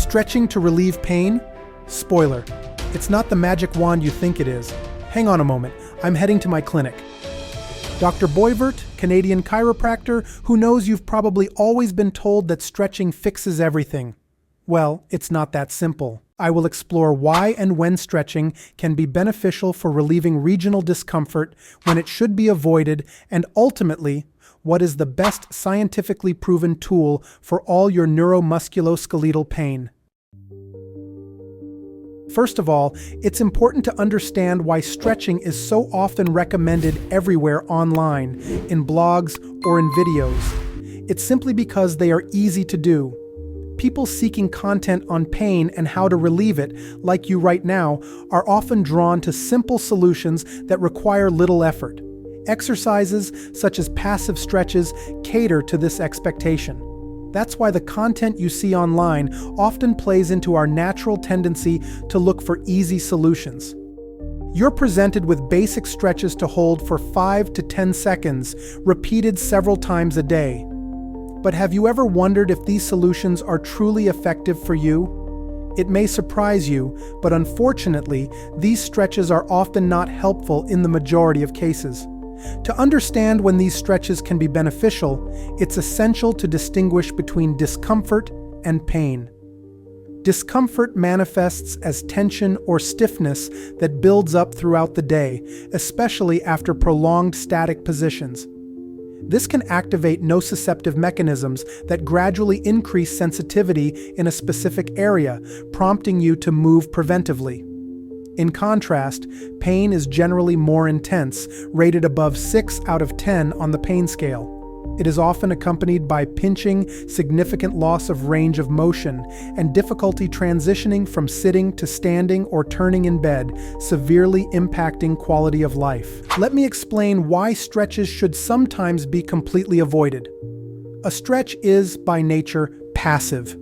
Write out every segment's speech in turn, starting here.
Stretching to relieve pain? Spoiler, it's not the magic wand you think it is. Hang on a moment, I'm heading to my clinic. Dr. Boisvert, Canadian chiropractor, who knows you've probably always been told that stretching fixes everything. Well, it's not that simple. I will explore why and when stretching can be beneficial for relieving regional discomfort, when it should be avoided, and ultimately, what is the best scientifically proven tool for all your neuro-musculoskeletal pain. First of all, it's important to understand why stretching is so often recommended everywhere online, in blogs or in videos. It's simply because they are easy to do. People seeking content on pain and how to relieve it, like you right now, are often drawn to simple solutions that require little effort. Exercises, such as passive stretches, cater to this expectation. That's why the content you see online often plays into our natural tendency to look for easy solutions. You're presented with basic stretches to hold for 5 to 10 seconds, repeated several times a day. But have you ever wondered if these solutions are truly effective for you? It may surprise you, but unfortunately, these stretches are often not helpful in the majority of cases. To understand when these stretches can be beneficial, it's essential to distinguish between discomfort and pain. Discomfort manifests as tension or stiffness that builds up throughout the day, especially after prolonged static positions. This can activate nociceptive mechanisms that gradually increase sensitivity in a specific area, prompting you to move preventively. In contrast, pain is generally more intense, rated above 6 out of 10 on the pain scale. It is often accompanied by pinching, significant loss of range of motion, and difficulty transitioning from sitting to standing or turning in bed, severely impacting quality of life. Let me explain why stretches should sometimes be completely avoided. A stretch is, by nature, passive.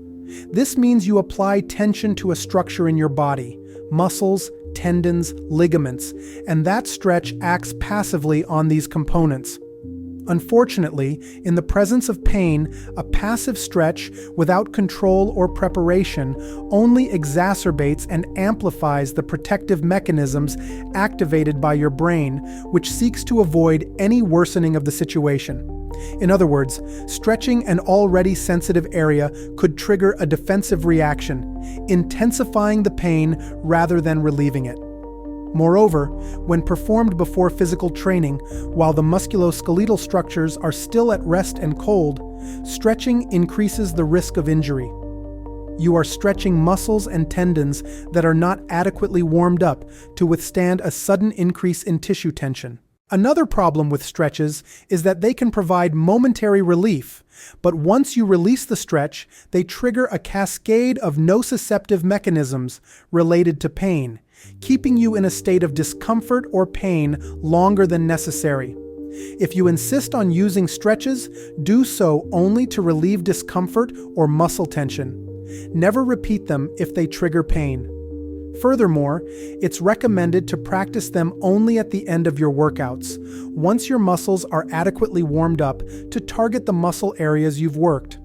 This means you apply tension to a structure in your body, muscles, tendons, ligaments, and that stretch acts passively on these components. Unfortunately, in the presence of pain, a passive stretch without control or preparation only exacerbates and amplifies the protective mechanisms activated by your brain, which seeks to avoid any worsening of the situation. In other words, stretching an already sensitive area could trigger a defensive reaction, intensifying the pain rather than relieving it. Moreover, when performed before physical training, while the musculoskeletal structures are still at rest and cold, stretching increases the risk of injury. You are stretching muscles and tendons that are not adequately warmed up to withstand a sudden increase in tissue tension. Another problem with stretches is that they can provide momentary relief, but once you release the stretch, they trigger a cascade of nociceptive mechanisms related to pain, keeping you in a state of discomfort or pain longer than necessary. If you insist on using stretches, do so only to relieve discomfort or muscle tension. Never repeat them if they trigger pain. Furthermore, it's recommended to practice them only at the end of your workouts, once your muscles are adequately warmed up, to target the muscle areas you've worked.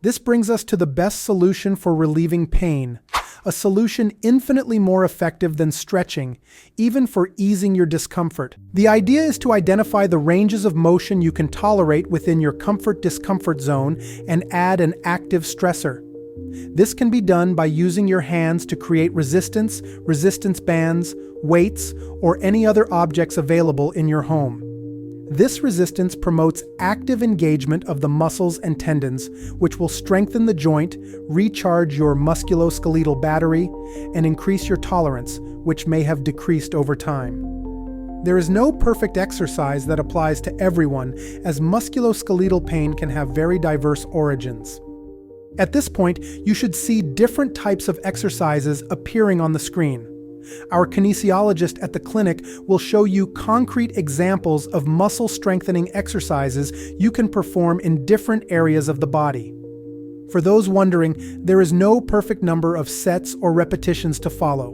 This brings us to the best solution for relieving pain, a solution infinitely more effective than stretching, even for easing your discomfort. The idea is to identify the ranges of motion you can tolerate within your comfort-discomfort zone and add an active stressor. This can be done by using your hands to create resistance bands, weights, or any other objects available in your home. This resistance promotes active engagement of the muscles and tendons, which will strengthen the joint, recharge your musculoskeletal battery, and increase your tolerance, which may have decreased over time. There is no perfect exercise that applies to everyone, as musculoskeletal pain can have very diverse origins. At this point, you should see different types of exercises appearing on the screen. Our kinesiologist at the clinic will show you concrete examples of muscle strengthening exercises you can perform in different areas of the body. For those wondering, there is no perfect number of sets or repetitions to follow.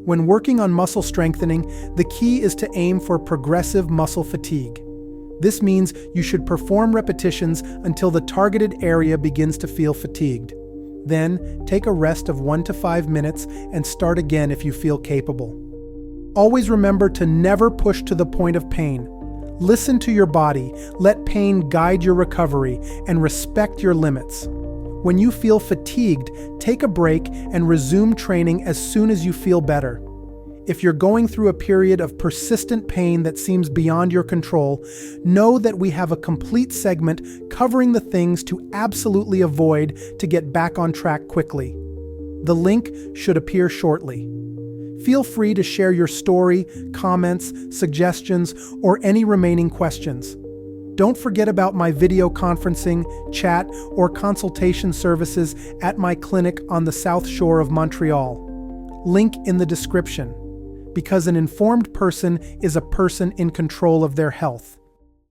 When working on muscle strengthening, the key is to aim for progressive muscle fatigue. This means you should perform repetitions until the targeted area begins to feel fatigued. Then, take a rest of 1 to 5 minutes and start again if you feel capable. Always remember to never push to the point of pain. Listen to your body, let pain guide your recovery, and respect your limits. When you feel fatigued, take a break and resume training as soon as you feel better. If you're going through a period of persistent pain that seems beyond your control, know that we have a complete segment covering the things to absolutely avoid to get back on track quickly. The link should appear shortly. Feel free to share your story, comments, suggestions, or any remaining questions. Don't forget about my video conferencing, chat, or consultation services at my clinic on the South Shore of Montreal. Link in the description. Because an informed person is a person in control of their health.